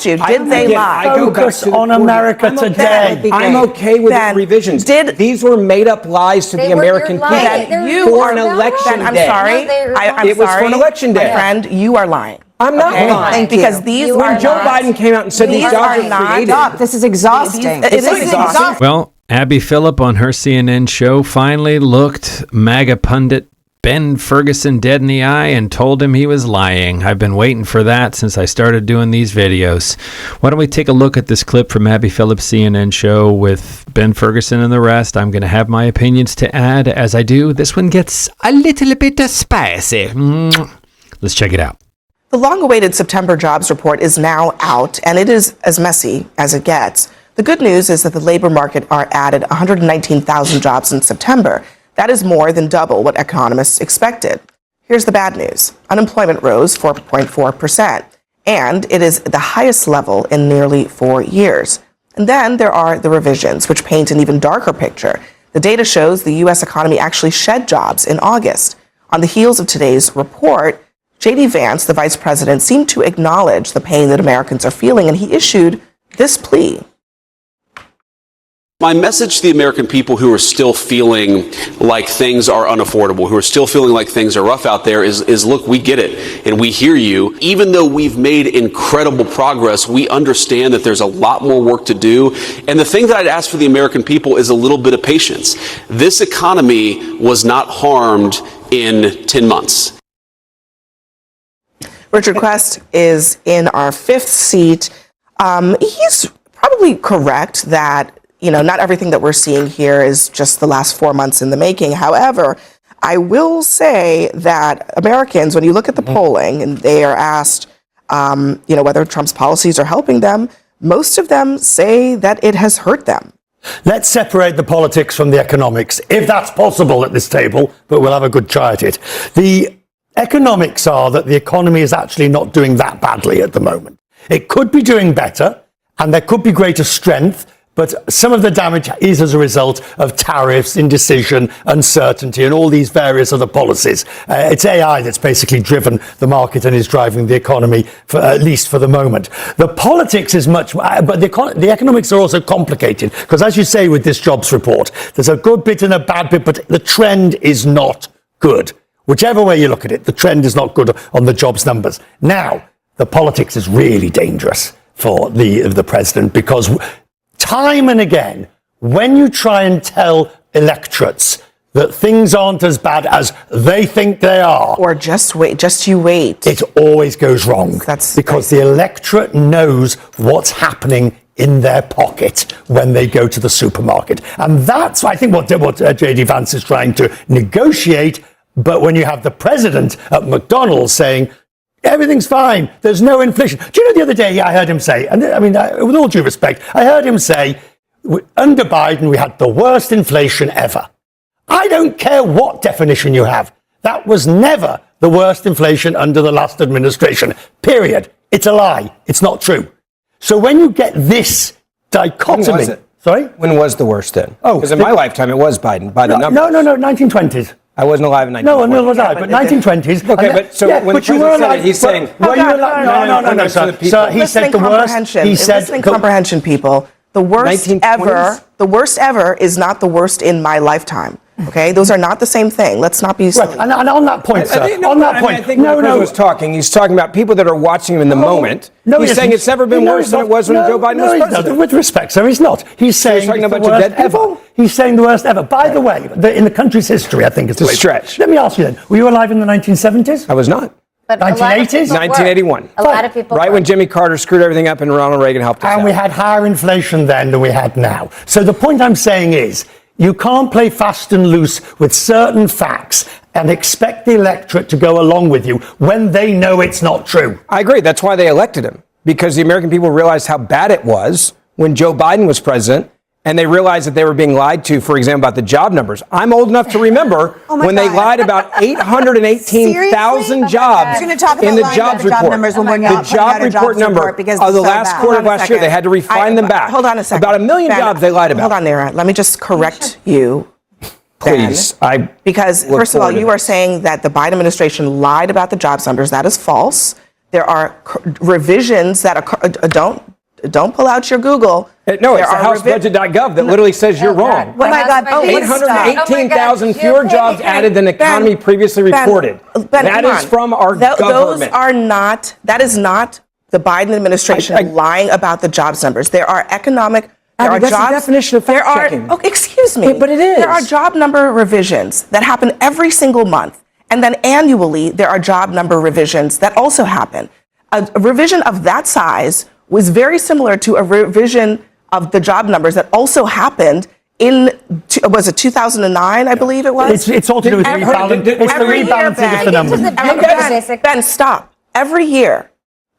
you, did they lie? Focus on America today. I'm okay with the revisions. These were made up lies to the American people for an election day. I'm sorry. It was for an election day. My friend, you are lying. I'm not lying. Because these are when Joe Biden came out and said these jobs are created. Stop. This is exhausting. It is exhausting. Well, Abby Phillip on her CNN show finally looked MAGA pundit Ben Ferguson dead in the eye and told him he was lying. I've been waiting for that since I started doing these videos. Why don't we take a look at this clip from Abby Phillip's CNN show with Ben Ferguson and the rest. I'm going to have my opinions to add. As I do, this one gets a little bit spicy. Let's check it out. The long-awaited September jobs report is now out, and it is as messy as it gets. The good news is that the labor market added 119,000 jobs in September. That is more than double what economists expected. Here's the bad news. Unemployment rose 4.4%, and it is the highest level in nearly 4 years. And then there are the revisions, which paint an even darker picture. The data shows the U.S. economy actually shed jobs in August. On the heels of today's report, J.D. Vance, the vice president, seemed to acknowledge the pain that Americans are feeling, and he issued this plea. My message to the American people who are still feeling like things are unaffordable, who are still feeling like things are rough out there is look, we get it and we hear you. Even though we've made incredible progress, we understand that there's a lot more work to do. And the thing that I'd ask for the American people is a little bit of patience. This economy was not harmed in 10 months. Richard Quest is in our fifth seat. He's probably correct that not everything that we're seeing here is just the last 4 months in the making. However, I will say that Americans, when you look at the polling and they are asked, whether Trump's policies are helping them, most of them say that it has hurt them. Let's separate the politics from the economics, if that's possible at this table, but we'll have a good try at it. The economics are that the economy is actually not doing that badly at the moment. It could be doing better, and there could be greater strength, but some of the damage is as a result of tariffs, indecision, uncertainty, and all these various other policies. It's AI that's basically driven the market and is driving the economy, at least for the moment. The politics is much, but the economics are also complicated, because as you say with this jobs report, there's a good bit and a bad bit, but the trend is not good. Whichever way you look at it, the trend is not good on the jobs numbers. Now, the politics is really dangerous for the president, because time and again, when you try and tell electorates that things aren't as bad as they think they are, or just you wait, it always goes wrong. Because the electorate knows what's happening in their pocket when they go to the supermarket. And that's, I think, what J.D. Vance is trying to negotiate. But when you have the president at McDonald's saying, everything's fine, there's no inflation. Do you know the other day I heard him say, and I mean, with all due respect, I heard him say, under Biden, we had the worst inflation ever. I don't care what definition you have. That was never the worst inflation under the last administration, period. It's a lie. It's not true. So when you get this dichotomy... When was it? Sorry? When was the worst then? Oh, because in my lifetime, it was Biden, by the numbers. No, 1920s. I wasn't alive in 1920s. No, neither was I, but 1920s. Okay, but so when the president said it, he's saying... No, sir. So he said the worst... Listening comprehension, people. The worst ever is not the worst in my lifetime. Okay, those are not the same thing. Let's not be silly. Right. And on that point, sir, I think when the president was talking, he's talking about people that are watching him in the moment. No, he's saying it's never been worse than it was when Joe Biden was president. With respect, sir, he's not. He's saying talking it's the about worst dead ever. He's saying the worst ever. By the way, in the country's history, I think it's a stretch. Let me ask you then, were you alive in the 1970s? I was not. But 1980s? 1981. A lot of people Right when Jimmy Carter screwed everything up and Ronald Reagan helped us out. And we had higher inflation then than we had now. So the point I'm saying is, you can't play fast and loose with certain facts and expect the electorate to go along with you when they know it's not true. I agree. That's why they elected him. Because the American people realized how bad it was when Joe Biden was president. And they realized that they were being lied to, for example, about the job numbers. I'm old enough to remember when they lied about 818,000 jobs in the jobs report. The job report number of the last quarter of last year, they had to refine them back. Hold on a second. About 1 million jobs they lied about. Hold on there. Let me just correct you. Please. Because, first of all, you are saying that the Biden administration lied about the jobs numbers. That is false. There are revisions that occur. Don't pull out your Google. No, it's the housebudget.gov that literally says you're wrong. Oh my God. 818,000 fewer jobs added than the economy previously reported. That is from our government. That is not the Biden administration lying about the jobs numbers. There are economic. That's the definition of fact-checking. Excuse me. But it is. There are job number revisions that happen every single month. And then annually, there are job number revisions that also happen. A revision of that size was very similar to a revision of the job numbers that also happened in, was it 2009, I believe it was? It's all to do with rebalancing. It's the rebalancing of the numbers. Ben, stop. Every year,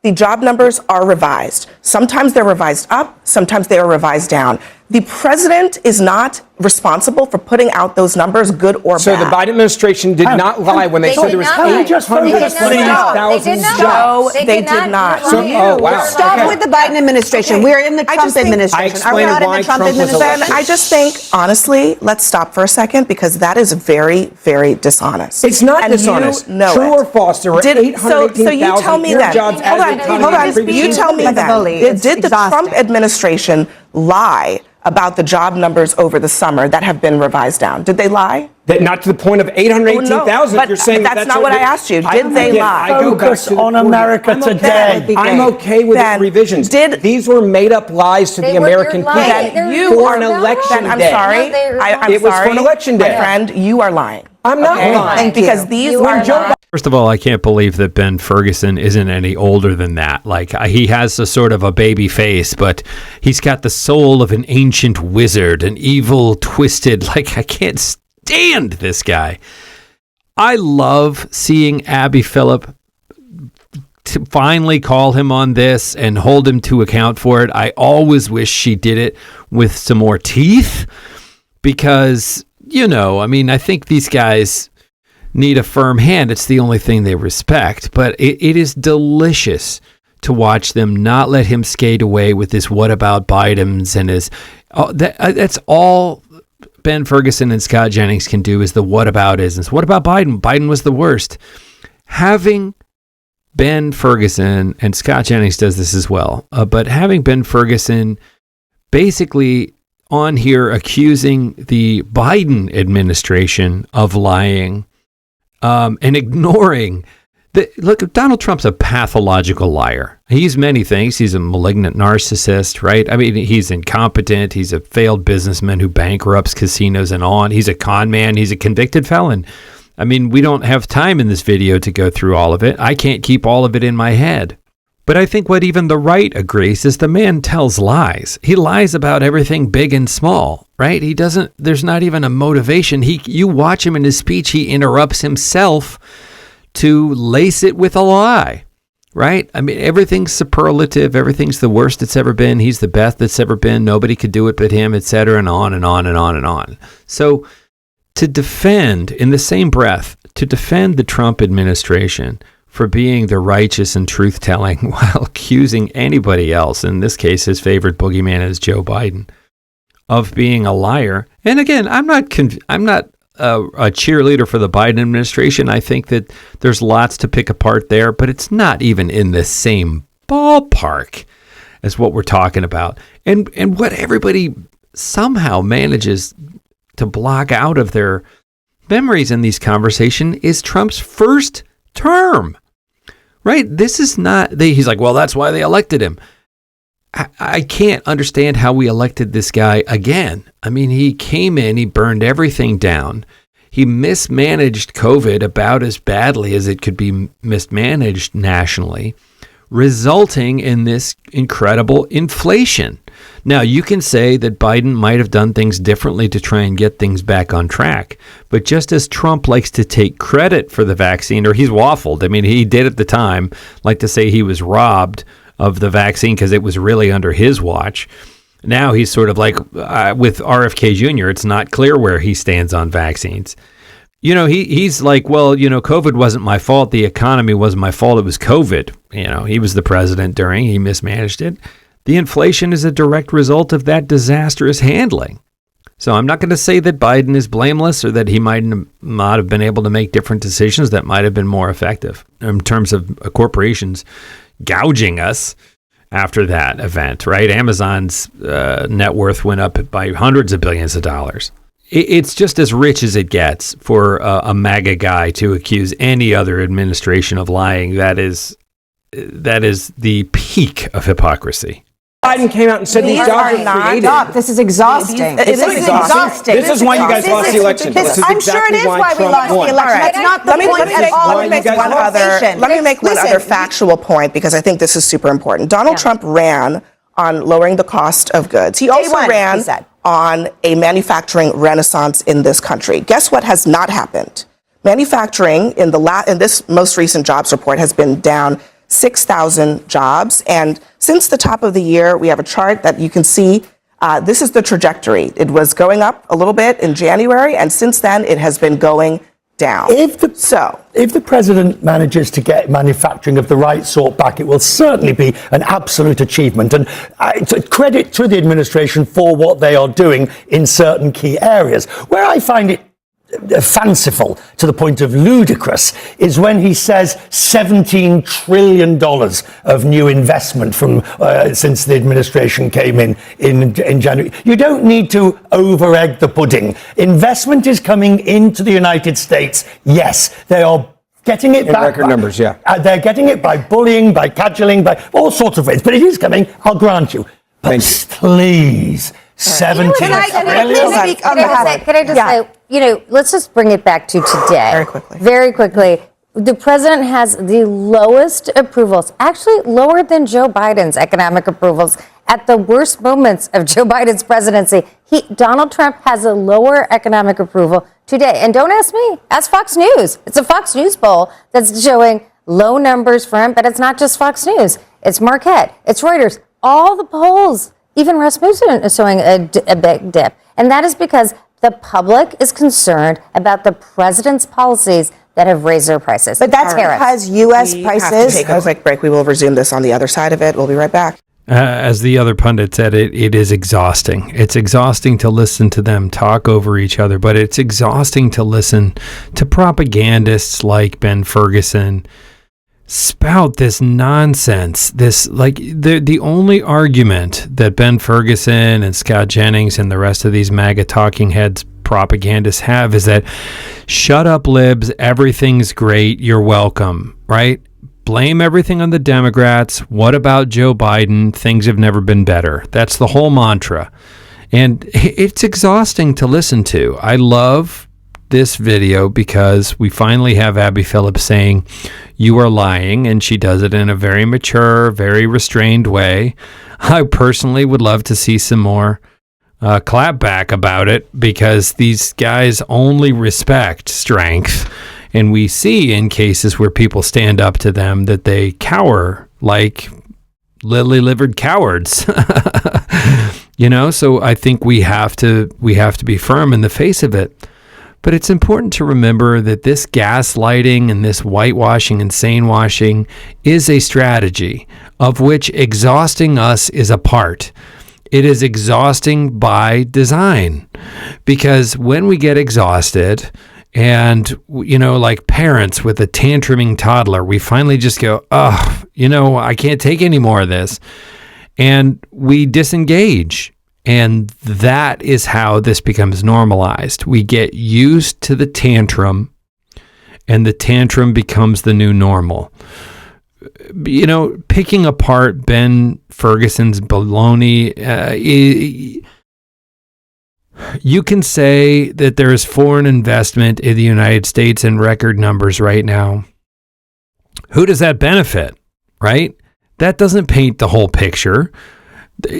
the job numbers are revised. Sometimes they're revised up, sometimes they are revised down. The president is not responsible for putting out those numbers, good or bad. So the Biden administration did not lie when they said there was 800,000 jobs. No, they did not. Stop with the Biden administration. We're in the Trump administration. Are we not in the Trump administration? I just think, honestly, let's stop for a second because that is very, very dishonest. It's not dishonest. True or false? There were 818,000 fewer jobs added. Hold on. You tell me then. Did the Trump administration lie about the job numbers over the summer that have been revised down? Did they lie? Not to the point of 818,000. You're saying that's not what I asked you. Did they lie? Focus on America today. I'm okay with the revisions. These were made up lies to the American people for an election day. I'm sorry. It was for an election day. My friend, you are lying. I'm not lying. Because these were Joe. First of all, I can't believe that Ben Ferguson isn't any older than that. Like, he has a sort of a baby face, but he's got the soul of an ancient wizard, an evil, twisted, like, I can't stand this guy. I love seeing Abby Phillip to finally call him on this and hold him to account for it. I always wish she did it with some more teeth because, I think these guys need a firm hand. It's the only thing they respect, but it is delicious to watch them not let him skate away with his what about Biden's and his that's all Ben Ferguson and Scott Jennings can do is the what about isms. What about Biden? Biden was the worst. Having Ben Ferguson, and Scott Jennings does this as well, but having Ben Ferguson basically on here accusing the Biden administration of lying and ignoring look, Donald Trump's a pathological liar. He's many things. He's a malignant narcissist, right? I mean, he's incompetent. He's a failed businessman who bankrupts casinos and on. He's a con man. He's a convicted felon. I mean, we don't have time in this video to go through all of it. I can't keep all of it in my head. But I think what even the right agrees is the man tells lies. He lies about everything big and small, right? There's not even a motivation. You watch him in his speech, he interrupts himself to lace it with a lie, right? I mean, everything's superlative. Everything's the worst it's ever been. He's the best that's ever been. Nobody could do it but him, et cetera, and on and on and on and on. So to defend, in the same breath, to defend the Trump administration for being the righteous and truth-telling while accusing anybody else, in this case, his favorite boogeyman is Joe Biden, of being a liar. And again, I'm not a cheerleader for the Biden administration. I think that there's lots to pick apart there, but it's not even in the same ballpark as what we're talking about. And what everybody somehow manages to block out of their memories in these conversations is Trump's first term, right? This is not, he's like, well, that's why they elected him. I can't understand how we elected this guy again. I mean, he came in, he burned everything down. He mismanaged COVID about as badly as it could be mismanaged nationally, resulting in this incredible inflation. Now, you can say that Biden might have done things differently to try and get things back on track. But just as Trump likes to take credit for the vaccine, or he's waffled, I mean, he did at the time, like to say he was robbed of the vaccine because it was really under his watch. Now he's sort of like with RFK Jr., it's not clear where he stands on vaccines. He's like, well, COVID wasn't my fault. The economy wasn't my fault. It was COVID. He was the president he mismanaged it. The inflation is a direct result of that disastrous handling. So I'm not going to say that Biden is blameless or that he might not have been able to make different decisions that might have been more effective in terms of corporations gouging us after that event, right? Amazon's net worth went up by hundreds of billions of dollars. It's just as rich as it gets for a MAGA guy to accuse any other administration of lying. That is the peak of hypocrisy. Biden came out and said these jobs are created. This is exhausting. This is exhausting. This is why you guys lost the election. I'm sure it is why we lost the election. That's not the point at all. Let me make one other factual point, because I think this is super important. Donald Trump ran on lowering the cost of goods. He also ran on a manufacturing renaissance in this country. Guess what has not happened? Manufacturing in this most recent jobs report has been down 6,000 jobs. And since the top of the year, we have a chart that you can see. This is the trajectory. It was going up a little bit in January, and since then it has been going down. If the president manages to get manufacturing of the right sort back, it will certainly be an absolute achievement. And credit to the administration for what they are doing in certain key areas. Where I find it fanciful to the point of ludicrous is when he says $17 trillion of new investment from since the administration came in January. You don't need to over-egg the pudding. Investment is coming into the United States. Yes, they are getting it in back. Record numbers, yeah. They're getting it by bullying, by cajoling, by all sorts of ways. But it is coming, I'll grant you. But please, 17 Can I just say, let's just bring it back to today. Very quickly. The president has the lowest approvals, actually lower than Joe Biden's economic approvals at the worst moments of Joe Biden's presidency. Donald Trump has a lower economic approval today. And don't ask me, ask Fox News. It's a Fox News poll that's showing low numbers for him, but it's not just Fox News. It's Marquette. It's Reuters. All the polls. Even Rasmussen is showing a big dip. And that is because the public is concerned about the president's policies that have raised their prices. But that's because U.S. prices... We have to take a quick break. We will resume this on the other side of it. We'll be right back. As the other pundit said, it is exhausting. It's exhausting to listen to them talk over each other, but it's exhausting to listen to propagandists like Ben Ferguson spout this nonsense. The only argument that Ben Ferguson and Scott Jennings and the rest of these MAGA talking heads propagandists have is that shut up libs, everything's great, you're welcome, right? Blame everything on the Democrats. What about Joe Biden? Things have never been better. That's the whole mantra. And it's exhausting to listen to. I love this video because we finally have Abby Phillip saying you are lying, and she does it in a very mature, very restrained way. I personally would love to see some more clapback about it, because these guys only respect strength, and we see in cases where people stand up to them that they cower like lily-livered cowards. So I think we have to be firm in the face of it. But it's important to remember that this gaslighting and this whitewashing and sanewashing is a strategy of which exhausting us is a part. It is exhausting by design, because when we get exhausted and, like parents with a tantruming toddler, we finally just go, I can't take any more of this. And we disengage. And that is how this becomes normalized. We get used to the tantrum, and the tantrum becomes the new normal. Picking apart Ben Ferguson's baloney, you can say that there is foreign investment in the United States in record numbers right now. Who does that benefit, right? That doesn't paint the whole picture. To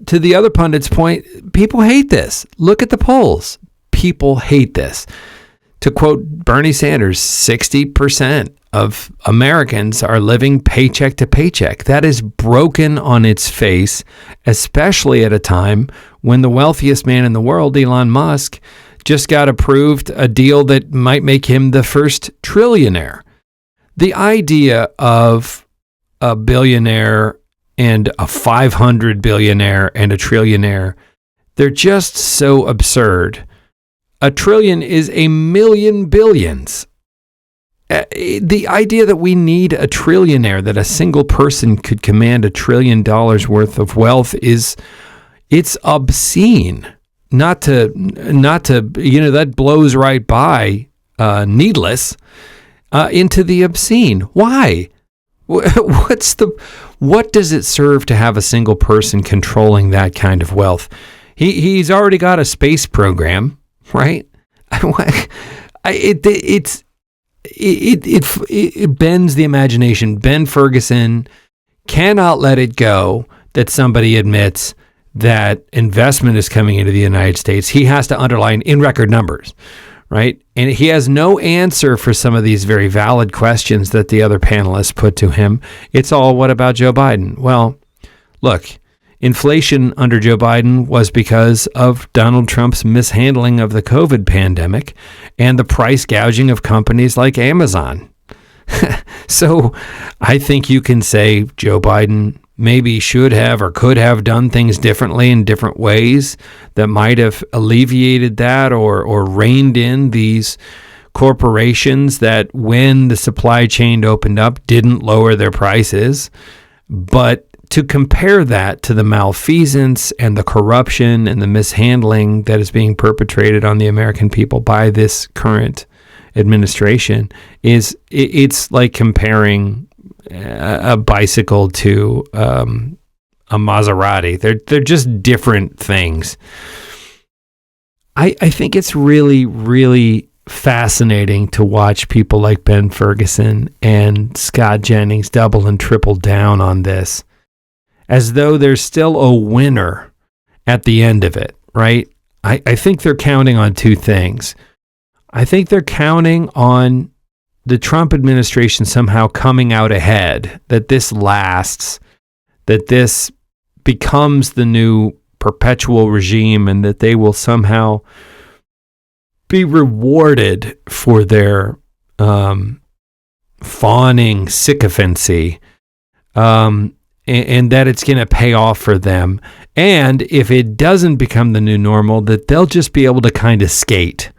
the other pundit's point, people hate this. Look at the polls. People hate this. To quote Bernie Sanders, 60% of Americans are living paycheck to paycheck. That is broken on its face, especially at a time when the wealthiest man in the world, Elon Musk, just got approved a deal that might make him the first trillionaire. The idea of a billionaire and a 500 billionaire and a trillionaire. They're just so absurd. A trillion is a million billions. The idea that we need a trillionaire, that a single person could command $1 trillion worth of wealth it's obscene. Not to, that blows right by, needless, into the obscene. Why? What does it serve to have a single person controlling that kind of wealth? He's already got a space program, right? It bends the imagination. Ben Ferguson cannot let it go that somebody admits that investment is coming into the United States. He has to underline in record numbers, right? And he has no answer for some of these very valid questions that the other panelists put to him. It's all, what about Joe Biden? Well, look, inflation under Joe Biden was because of Donald Trump's mishandling of the COVID pandemic and the price gouging of companies like Amazon. So I think you can say Joe Biden maybe should have or could have done things differently in different ways that might have alleviated that or reined in these corporations that, when the supply chain opened up, didn't lower their prices. But to compare that to the malfeasance and the corruption and the mishandling that is being perpetrated on the American people by this current administration it's like comparing a bicycle to a Maserati. They're just different things. I think it's really, really fascinating to watch people like Ben Ferguson and Scott Jennings double and triple down on this, as though there's still a winner at the end of it, right? I think they're counting on two things. I think they're counting on the Trump administration somehow coming out ahead, that this lasts, that this becomes the new perpetual regime, and that they will somehow be rewarded for their fawning sycophancy, and that it's going to pay off for them. And if it doesn't become the new normal, that they'll just be able to kind of skate,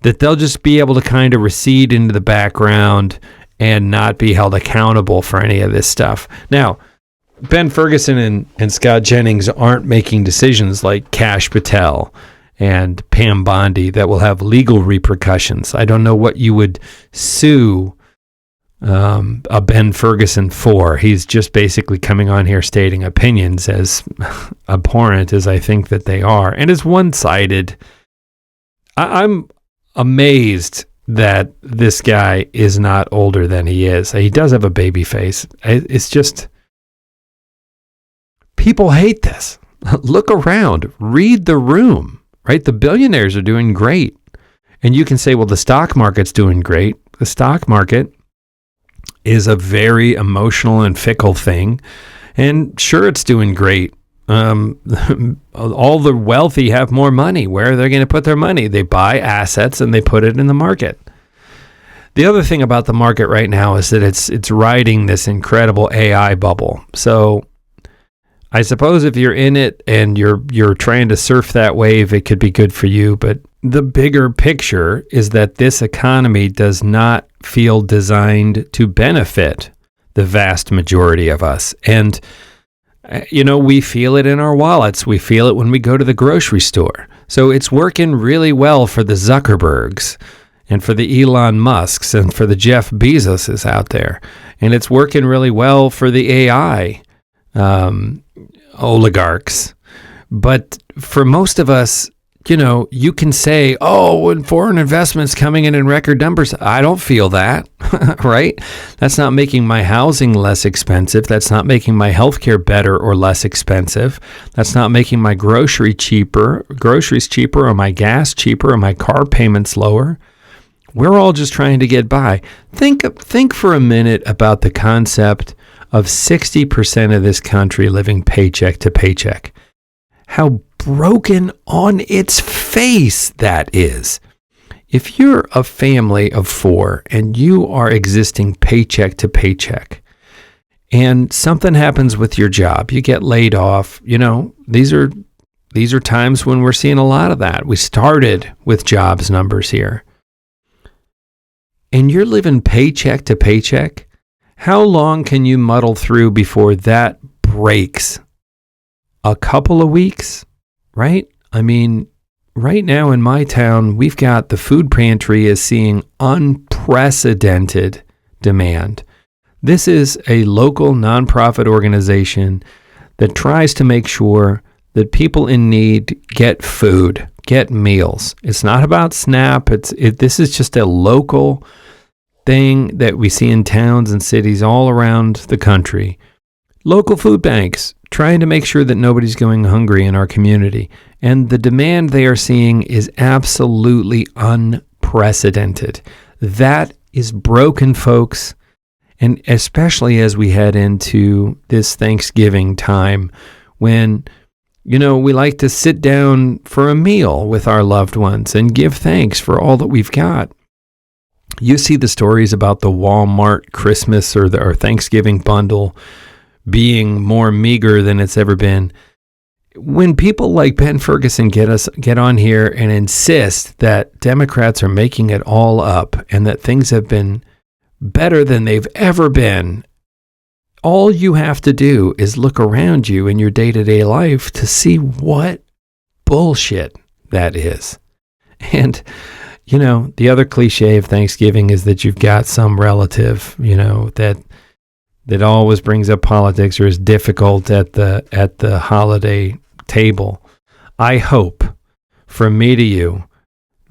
that they'll just be able to kind of recede into the background and not be held accountable for any of this stuff. Now, Ben Ferguson and Scott Jennings aren't making decisions like Kash Patel and Pam Bondi that will have legal repercussions. I don't know what you would sue a Ben Ferguson for. He's just basically coming on here stating opinions, as abhorrent as I think that they are, and as one-sided. I'm amazed that this guy is not older than he is. He does have a baby face. It's just, people hate this. Look around, read the room, right? The billionaires are doing great. And you can say, well, the stock market's doing great. The stock market is a very emotional and fickle thing. And sure, it's doing great. All the wealthy have more money. Where are they going to put their money? They buy assets and they put it in the market. The other thing about the market right now is that it's riding this incredible AI bubble. So I suppose if you're in it and you're trying to surf that wave, it could be good for you. But the bigger picture is that this economy does not feel designed to benefit the vast majority of us. And we feel it in our wallets. We feel it when we go to the grocery store. So it's working really well for the Zuckerbergs and for the Elon Musks and for the Jeff Bezoses out there. And it's working really well for the AI oligarchs. But for most of us, you can say, oh, when foreign investment's coming in record numbers, I don't feel that, right? That's not making my housing less expensive. That's not making my healthcare better or less expensive. That's not making my groceries cheaper, or my gas cheaper, or my car payments lower. We're all just trying to get by. Think for a minute about the concept of 60% of this country living paycheck to paycheck. How broken on its face that is. If you're a family of 4 and you are existing paycheck to paycheck, and something happens with your job, you get laid off, these are times when we're seeing a lot of that. We started with jobs numbers here. And you're living paycheck to paycheck. How long can you muddle through before that breaks? A couple of weeks, right? I mean, right now in my town, we've got the food pantry is seeing unprecedented demand. This is a local nonprofit organization that tries to make sure that people in need get food, get meals. It's not about SNAP. This is just a local thing that we see in towns and cities all around the country. Local food banks trying to make sure that nobody's going hungry in our community. And the demand they are seeing is absolutely unprecedented. That is broken, folks. And especially as we head into this Thanksgiving time when, we like to sit down for a meal with our loved ones and give thanks for all that we've got. You see the stories about the Walmart Christmas or Thanksgiving bundle being more meager than it's ever been. When people like Ben Ferguson get on here and insist that Democrats are making it all up and that things have been better than they've ever been, all you have to do is look around you in your day-to-day life to see what bullshit that is. And, the other cliche of Thanksgiving is that you've got some relative, that always brings up politics or is difficult at the holiday table. I hope, from me to you,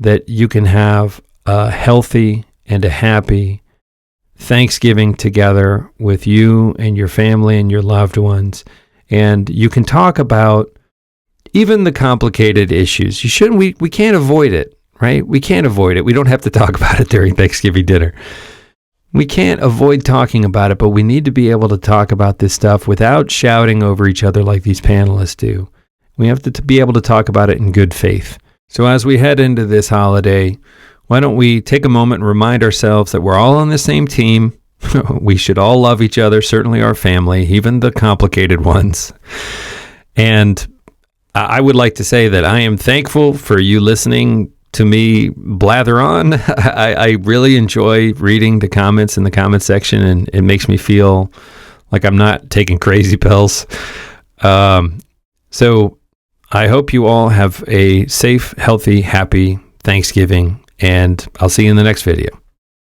that you can have a healthy and a happy Thanksgiving together with you and your family and your loved ones. And you can talk about even the complicated issues. We can't avoid it, right? We can't avoid it. We don't have to talk about it during Thanksgiving dinner. We can't avoid talking about it, but we need to be able to talk about this stuff without shouting over each other like these panelists do. We have to be able to talk about it in good faith. So as we head into this holiday, why don't we take a moment and remind ourselves that we're all on the same team. We should all love each other, certainly our family, even the complicated ones. And I would like to say that I am thankful for you listening to me blather on. I really enjoy reading the comments in the comment section, and it makes me feel like I'm not taking crazy pills. So I hope you all have a safe, healthy, happy Thanksgiving, and I'll see you in the next video.